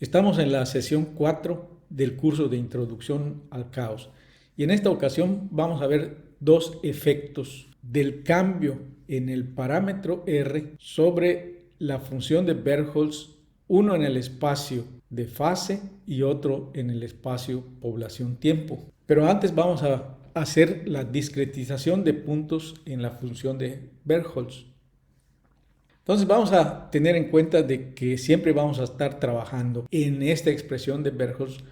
Estamos en la sesión 4 del curso de Introducción al Caos y en esta ocasión vamos a ver dos efectos del cambio en el parámetro R sobre la función de Bergholz, uno en el espacio de fase y otro en el espacio población-tiempo. Pero antes vamos a hacer la discretización de puntos en la función de Bergholz. Entonces vamos a tener en cuenta de que siempre vamos a estar trabajando en esta expresión de Bergholz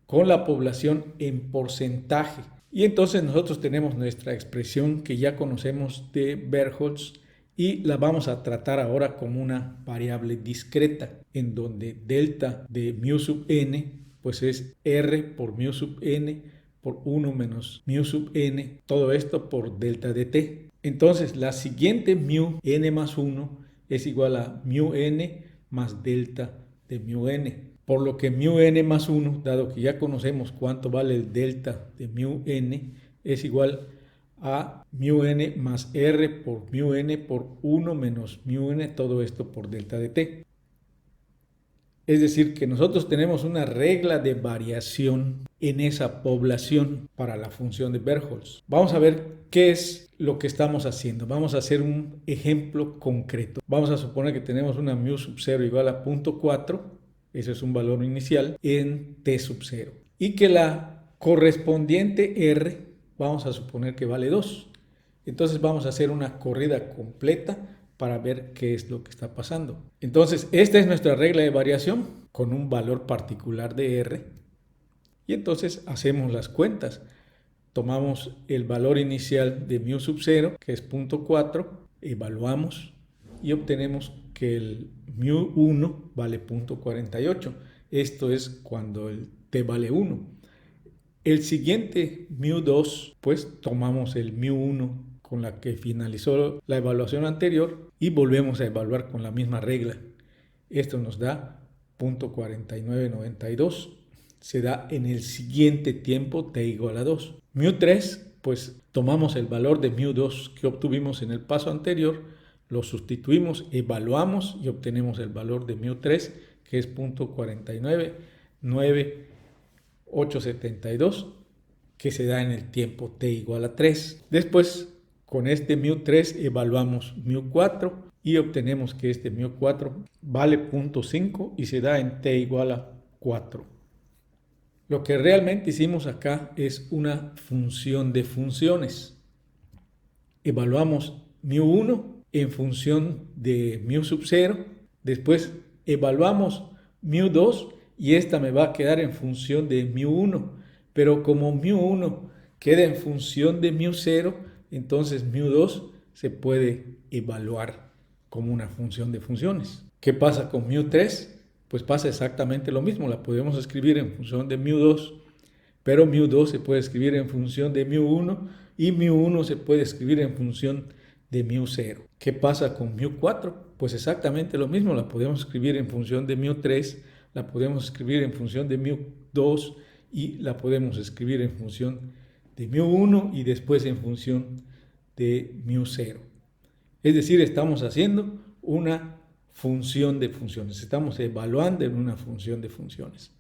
con la población en porcentaje. Y entonces nosotros tenemos nuestra expresión que ya conocemos de Bergholz y la vamos a tratar ahora como una variable discreta, en donde delta de mu sub n pues es r por mu sub n por 1 menos mu sub n, todo esto por delta de t. Entonces la siguiente mu n más 1 es igual a mu n más delta de mu n. Por lo que mu n más 1, dado que ya conocemos cuánto vale el delta de mu n, es igual a mu n más r por mu n por 1 menos mu n, todo esto por delta de t. Es decir, que nosotros tenemos una regla de variación en esa población para la función de Bergholz. Vamos a ver qué es lo que estamos haciendo. Vamos a hacer un ejemplo concreto. Vamos a suponer que tenemos una mu sub 0 igual a 0.4, ese es un valor inicial, en t sub 0. Y que la correspondiente r, vamos a suponer que vale 2. Entonces vamos a hacer una corrida completa para ver qué es lo que está pasando. Entonces, esta es nuestra regla de variación con un valor particular de R. Y entonces hacemos las cuentas. Tomamos el valor inicial de mu sub 0, que es 0.4, evaluamos y obtenemos que el mu 1 vale 0.48. Esto es cuando el t vale 1. El siguiente mu 2, pues tomamos el mu 1 con la que finalizó la evaluación anterior y volvemos a evaluar con la misma regla. Esto nos da 0.4992. Se da en el siguiente tiempo t igual a 2. Mu 3, pues tomamos el valor de mu 2 que obtuvimos en el paso anterior, lo sustituimos, evaluamos y obtenemos el valor de mu 3, que es 0.4997872, que se da en el tiempo t igual a 3. Después, con este mu 3 evaluamos mu 4 y obtenemos que este mu 4 vale 0.5 y se da en t igual a 4. Lo que realmente hicimos acá es una función de funciones. Evaluamos mu 1 en función de mu sub 0, después evaluamos mu 2 y esta me va a quedar en función de mu 1, pero como mu 1 queda en función de mu 0, entonces mu 2 se puede evaluar como una función de funciones. ¿Qué pasa con mu 3? Pues pasa exactamente lo mismo, la podemos escribir en función de mu 2, pero mu 2 se puede escribir en función de mu 1 y mu 1 se puede escribir en función de mu 0. ¿Qué pasa con mu 4? Pues exactamente lo mismo, la podemos escribir en función de mu 3, la podemos escribir en función de mu 2 y la podemos escribir en función de mu 1 y después en función de mu 0. Es decir, estamos haciendo una función de funciones, estamos evaluando en una función de funciones.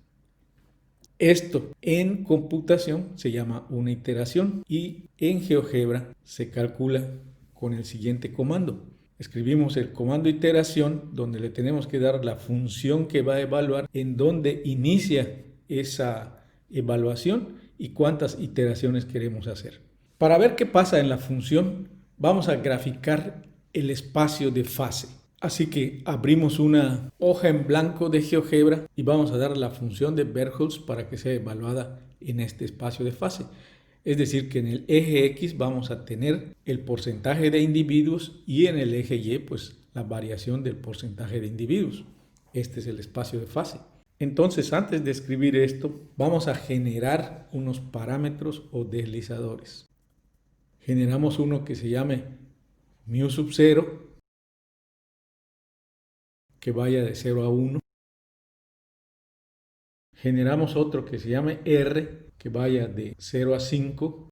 Esto en computación se llama una iteración y en GeoGebra se calcula con el siguiente comando. Escribimos el comando iteración donde le tenemos que dar la función que va a evaluar, en donde inicia esa evaluación y cuántas iteraciones queremos hacer. Para ver qué pasa en la función, vamos a graficar el espacio de fase. Así que abrimos una hoja en blanco de GeoGebra y vamos a dar la función de Bergholz para que sea evaluada en este espacio de fase. Es decir, que en el eje X vamos a tener el porcentaje de individuos y en el eje Y, pues la variación del porcentaje de individuos. Este es el espacio de fase. Entonces, antes de escribir esto, vamos a generar unos parámetros o deslizadores. Generamos uno que se llame mu sub 0, que vaya de 0 a 1. Generamos otro que se llame R, que vaya de 0 a 5.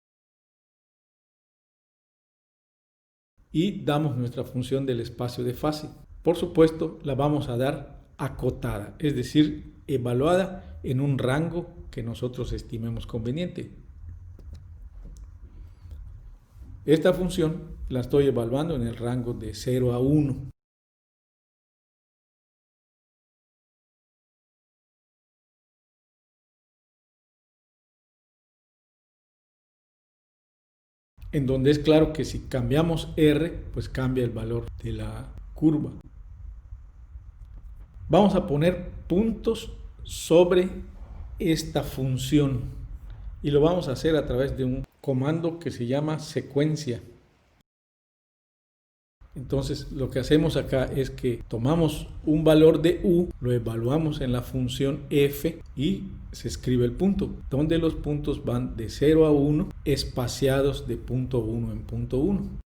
Y damos nuestra función del espacio de fase. Por supuesto, la vamos a dar acotada, es decir, evaluada en un rango que nosotros estimemos conveniente. Esta función la estoy evaluando en el rango de 0 a 1. En donde es claro que si cambiamos R, pues cambia el valor de la curva. Vamos a poner puntos sobre esta función y lo vamos a hacer a través de un comando que se llama secuencia. Entonces lo que hacemos acá es que tomamos un valor de u, lo evaluamos en la función f y se escribe el punto, donde los puntos van de 0 a 1 espaciados de punto 1 en punto 1.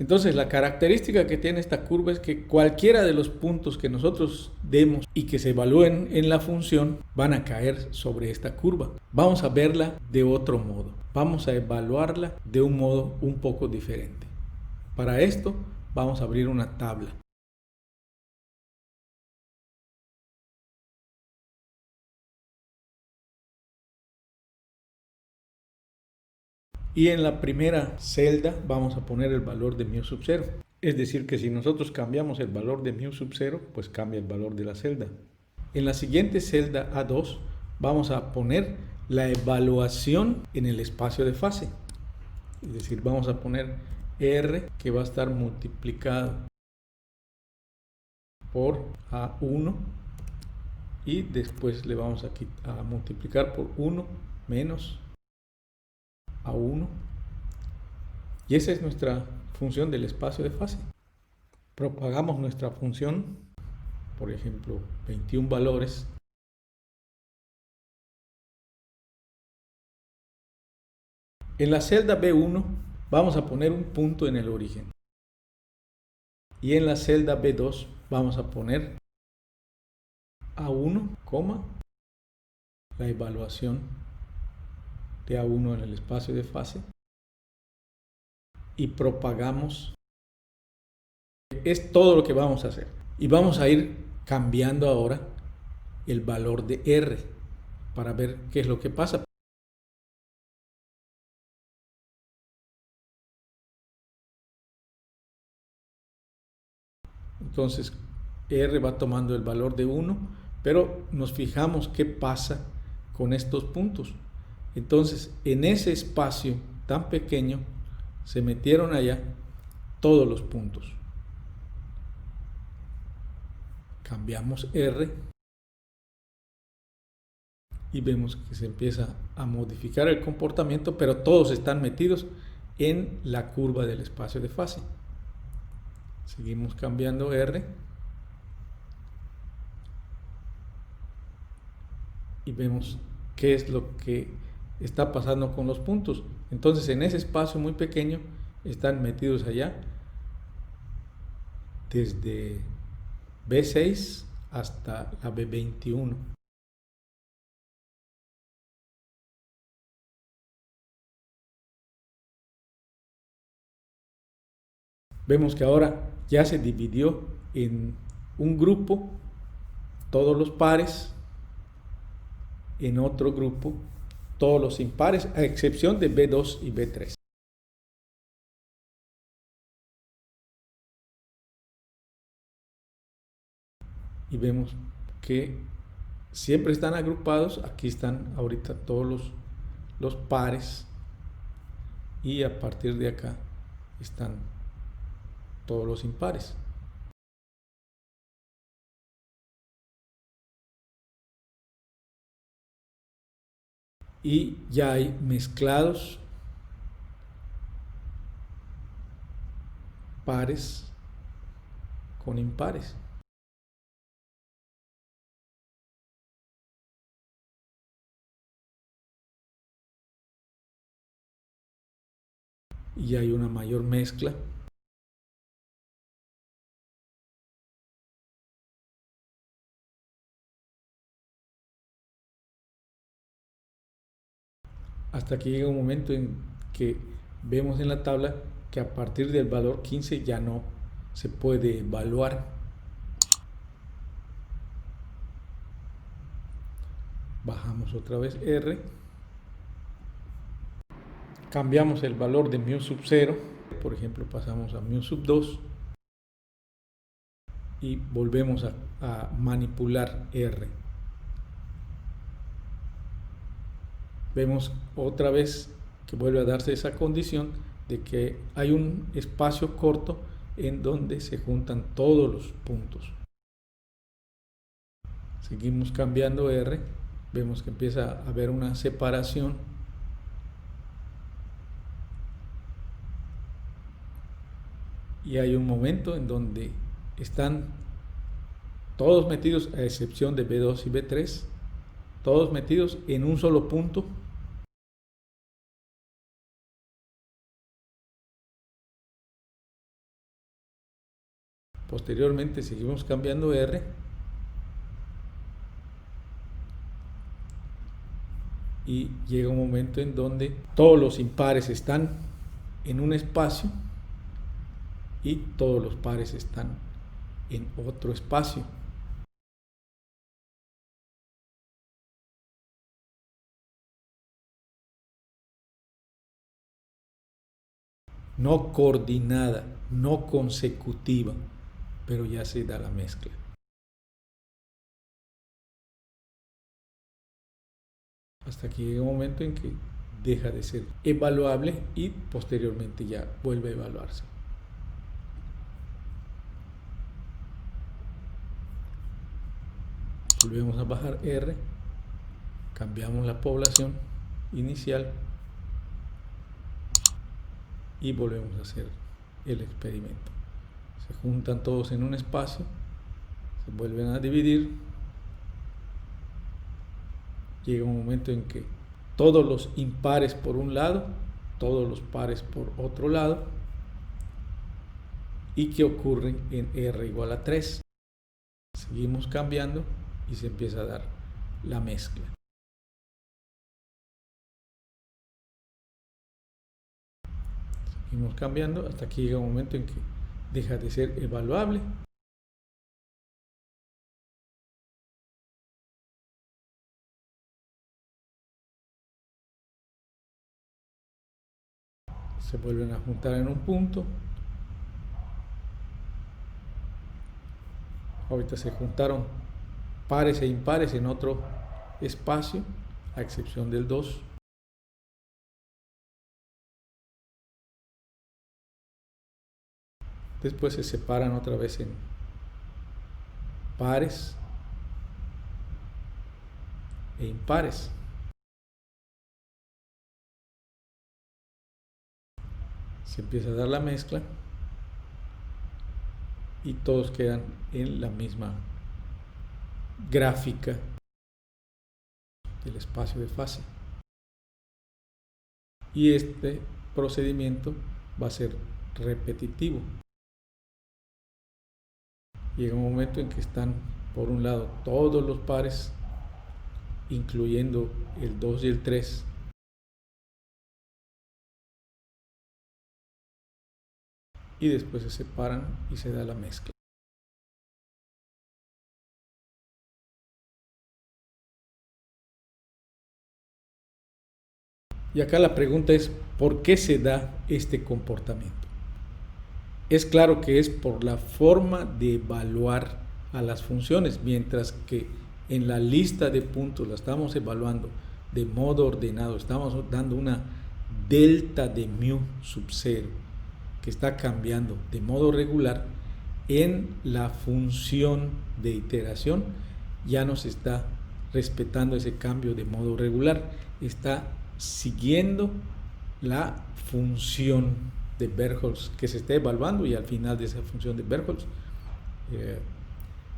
Entonces la característica que tiene esta curva es que cualquiera de los puntos que nosotros demos y que se evalúen en la función van a caer sobre esta curva. Vamos a verla de otro modo. Vamos a evaluarla de un modo un poco diferente. Para esto vamos a abrir una tabla. Y en la primera celda vamos a poner el valor de mu sub 0. Es decir, que si nosotros cambiamos el valor de mu sub 0, pues cambia el valor de la celda. En la siguiente celda A2 vamos a poner la evaluación en el espacio de fase. Es decir, vamos a poner R que va a estar multiplicado por A1 y después le vamos a multiplicar por 1 menos A1, y esa es nuestra función del espacio de fase. Propagamos nuestra función, por ejemplo 21 valores, en la celda B1 vamos a poner un punto en el origen y en la celda B2 vamos a poner A1, la evaluación de A1 en el espacio de fase y propagamos. Es todo lo que vamos a hacer y vamos a ir cambiando ahora el valor de R para ver qué es lo que pasa. Entonces R va tomando el valor de 1, pero nos fijamos qué pasa con estos puntos. Entonces en ese espacio tan pequeño se metieron allá todos los puntos. Cambiamos R y vemos que se empieza a modificar el comportamiento, pero todos están metidos en la curva del espacio de fase. Seguimos cambiando R y vemos qué es lo que está pasando con los puntos. Entonces en ese espacio muy pequeño están metidos allá desde B6 hasta la B21. Vemos que ahora ya se dividió en un grupo todos los pares, en otro grupo todos los impares, a excepción de B2 y B3. Y vemos que siempre están agrupados. Aquí están ahorita todos los pares y a partir de acá están todos los impares. Y ya hay mezclados pares con impares. Y hay una mayor mezcla. Hasta que llega un momento en que vemos en la tabla que a partir del valor 15 ya no se puede evaluar. Bajamos otra vez R. Cambiamos el valor de mu sub 0. Por ejemplo, pasamos a mu sub 2. Y volvemos a manipular R. Vemos otra vez que vuelve a darse esa condición de que hay un espacio corto en donde se juntan todos los puntos. Seguimos cambiando R, vemos que empieza a haber una separación. Y hay un momento en donde están todos metidos, a excepción de B2 y B3, todos metidos en un solo punto. Posteriormente seguimos cambiando R y llega un momento en donde todos los impares están en un espacio y todos los pares están en otro espacio. No coordinada, no consecutiva, pero ya se da la mezcla. Hasta que llega un momento en que deja de ser evaluable y posteriormente ya vuelve a evaluarse. Volvemos a bajar R, cambiamos la población inicial y volvemos a hacer el experimento. Se juntan todos en un espacio, se vuelven a dividir. Llega un momento en que todos los impares por un lado, todos los pares por otro lado, y que ocurre en R igual a 3. Seguimos cambiando y se empieza a dar la mezcla. Seguimos cambiando hasta que llega un momento en que deja de ser evaluable. Se vuelven a juntar en un punto. Ahorita se juntaron pares e impares en otro espacio, a excepción del 2. Después se separan otra vez en pares e impares. Se empieza a dar la mezcla y todos quedan en la misma gráfica del espacio de fase. Y este procedimiento va a ser repetitivo. Llega un momento en que están por un lado todos los pares, incluyendo el 2 y el 3, y después se separan y se da la mezcla. Y acá la pregunta es, ¿por qué se da este comportamiento? Es claro que es por la forma de evaluar a las funciones, mientras que en la lista de puntos la estamos evaluando de modo ordenado, estamos dando una delta de mu sub 0 que está cambiando de modo regular. En la función de iteración ya nos está respetando ese cambio de modo regular, está siguiendo la función de Bergholz que se está evaluando, y al final de esa función de Bergholz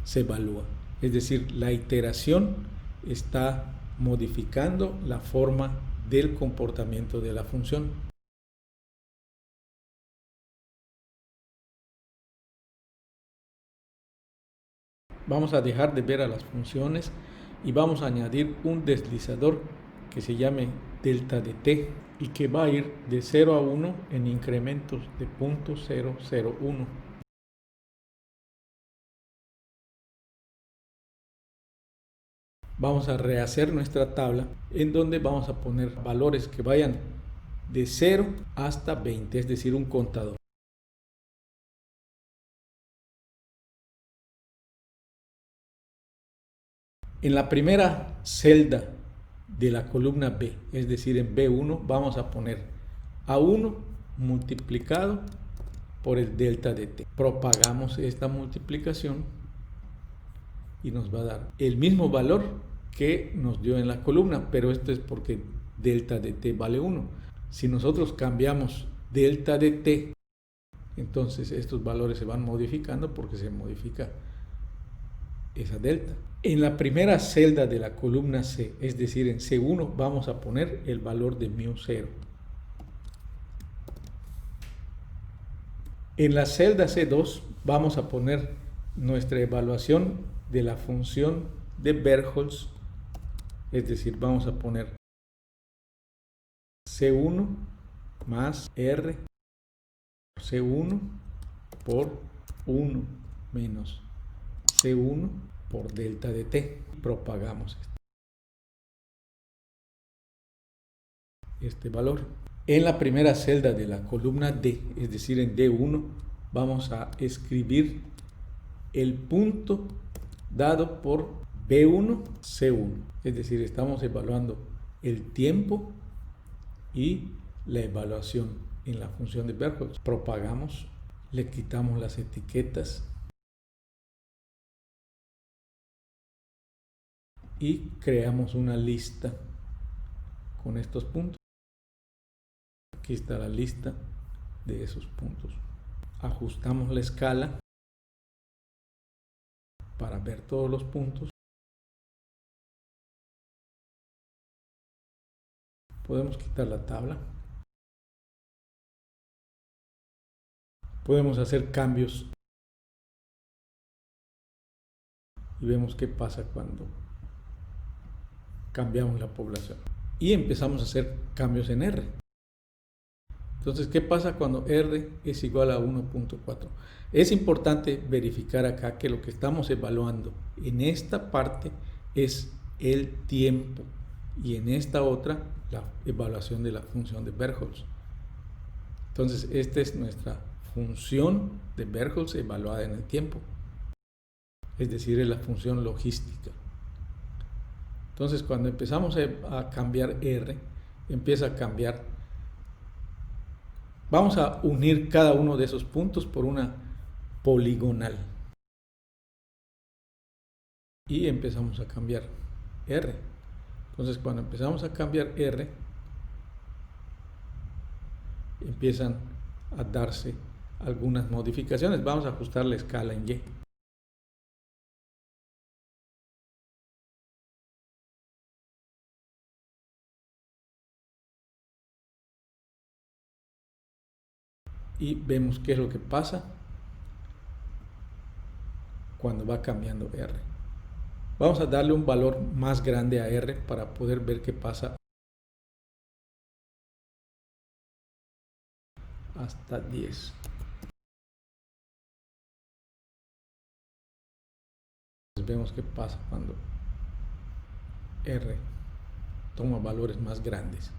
se evalúa. Es decir, la iteración está modificando la forma del comportamiento de la función. Vamos a dejar de ver a las funciones y vamos a añadir un deslizador que se llame delta de t y que va a ir de 0 a 1 en incrementos de 0.001. vamos a rehacer nuestra tabla en donde vamos a poner valores que vayan de 0 hasta 20, es decir, un contador. En la primera celda de la columna B, es decir, en B1, vamos a poner A1 multiplicado por el delta de T. Propagamos esta multiplicación y nos va a dar el mismo valor que nos dio en la columna, pero esto es porque delta de T vale 1. Si nosotros cambiamos delta de T, entonces estos valores se van modificando porque se modifica esa delta. En la primera celda de la columna C, es decir, en C1, vamos a poner el valor de μ0. En la celda C2 vamos a poner nuestra evaluación de la función de Bergholz, es decir, vamos a poner C1 más R C1 por 1 menos C1 por delta de T. Propagamos este valor. En la primera celda de la columna D, es decir, en D1, vamos a escribir el punto dado por B1, C1. Es decir, estamos evaluando el tiempo y la evaluación en la función de Bergholz. Propagamos, le quitamos las etiquetas y creamos una lista con estos puntos. Aquí está la lista de esos puntos. Ajustamos la escala para ver todos los puntos. Podemos quitar la tabla. Podemos hacer cambios y vemos qué pasa cuando cambiamos la población. Y empezamos a hacer cambios en R. Entonces, ¿qué pasa cuando R es igual a 1.4? Es importante verificar acá que lo que estamos evaluando en esta parte es el tiempo y en esta otra la evaluación de la función de Bergholz. Entonces, esta es nuestra función de Bergholz evaluada en el tiempo, es decir, es la función logística. Entonces, cuando empezamos a cambiar R, empieza a cambiar. Vamos a unir cada uno de esos puntos por una poligonal. Y empezamos a cambiar R. Entonces, cuando empezamos a cambiar R, empiezan a darse algunas modificaciones. Vamos a ajustar la escala en Y. Y vemos qué es lo que pasa cuando va cambiando R. Vamos a darle un valor más grande a R para poder ver qué pasa hasta 10. Vemos qué pasa cuando R toma valores más grandes.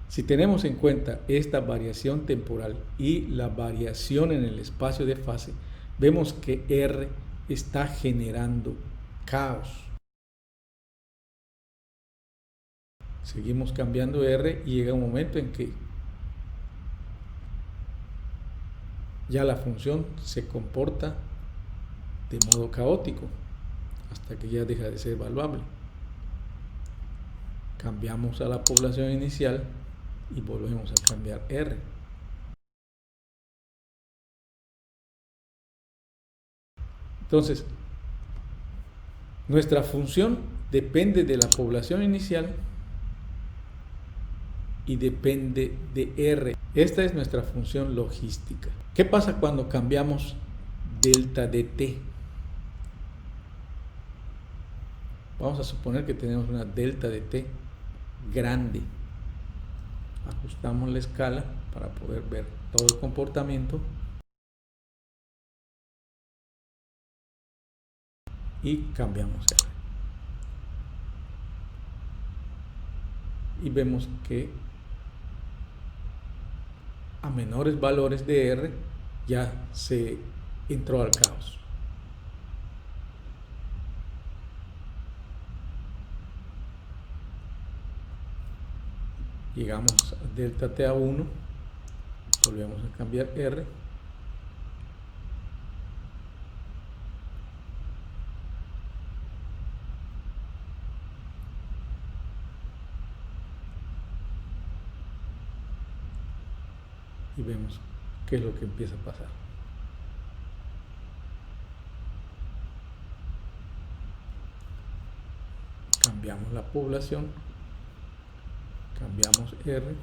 Si tenemos en cuenta esta variación temporal y la variación en el espacio de fase, vemos que R está generando caos. Seguimos cambiando R y llega un momento en que ya la función se comporta de modo caótico hasta que ya deja de ser evaluable. Cambiamos a la población inicial y volvemos a cambiar R. Entonces, nuestra función depende de la población inicial y depende de R. Esta es nuestra función logística. ¿Qué pasa cuando cambiamos delta de T? Vamos a suponer que tenemos una delta de T grande. Ajustamos la escala para poder ver todo el comportamiento y cambiamos R. Y vemos que a menores valores de R ya se entró al caos. Llegamos a delta T a 1, volvemos a cambiar R. Y vemos qué es lo que empieza a pasar. Cambiamos la población, cambiamos R,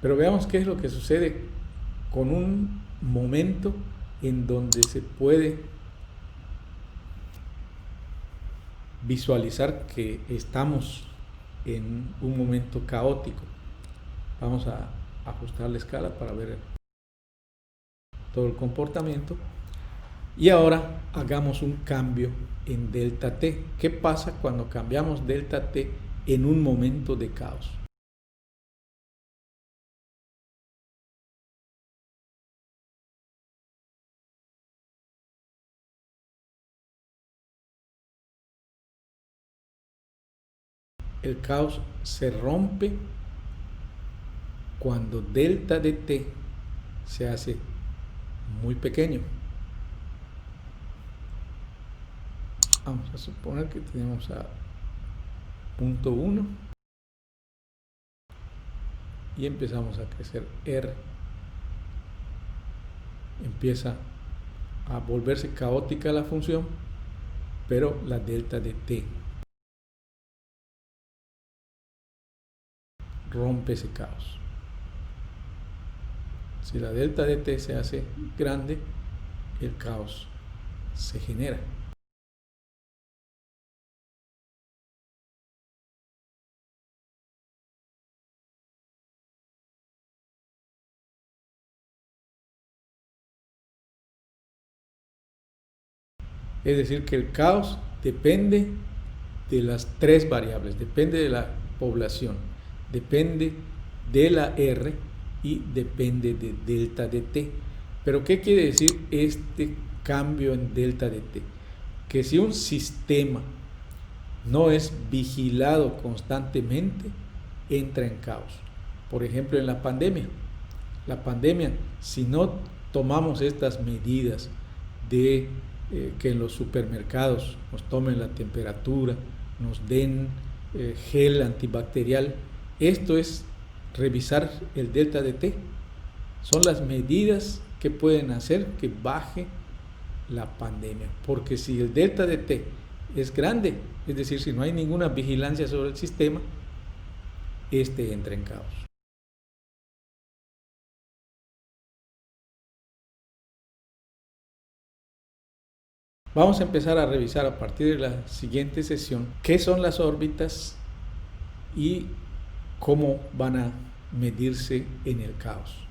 pero veamos qué es lo que sucede con un momento en donde se puede visualizar que estamos en un momento caótico. Vamos a ajustar la escala para ver todo el comportamiento. Y ahora hagamos un cambio en delta T. ¿Qué pasa cuando cambiamos delta T en un momento de caos? El caos se rompe cuando delta de T se hace muy pequeño. Vamos a suponer que tenemos a punto 1 y empezamos a crecer R. Empieza a volverse caótica la función, pero la delta de T rompe ese caos. Si la delta de T se hace grande, el caos se genera. Es decir, que el caos depende de las tres variables, depende de la población, depende de la R y depende de delta de T. Pero ¿qué quiere decir este cambio en delta de T? Que si un sistema no es vigilado constantemente, entra en caos. Por ejemplo, en la pandemia, si no tomamos estas medidas de que en los supermercados nos tomen la temperatura, nos den gel antibacterial, esto es revisar el delta de T. Son las medidas que pueden hacer que baje la pandemia, porque si el delta de T es grande, es decir, si no hay ninguna vigilancia sobre el sistema, este entra en caos. Vamos a empezar a revisar a partir de la siguiente sesión qué son las órbitas y cómo van a medirse en el caos.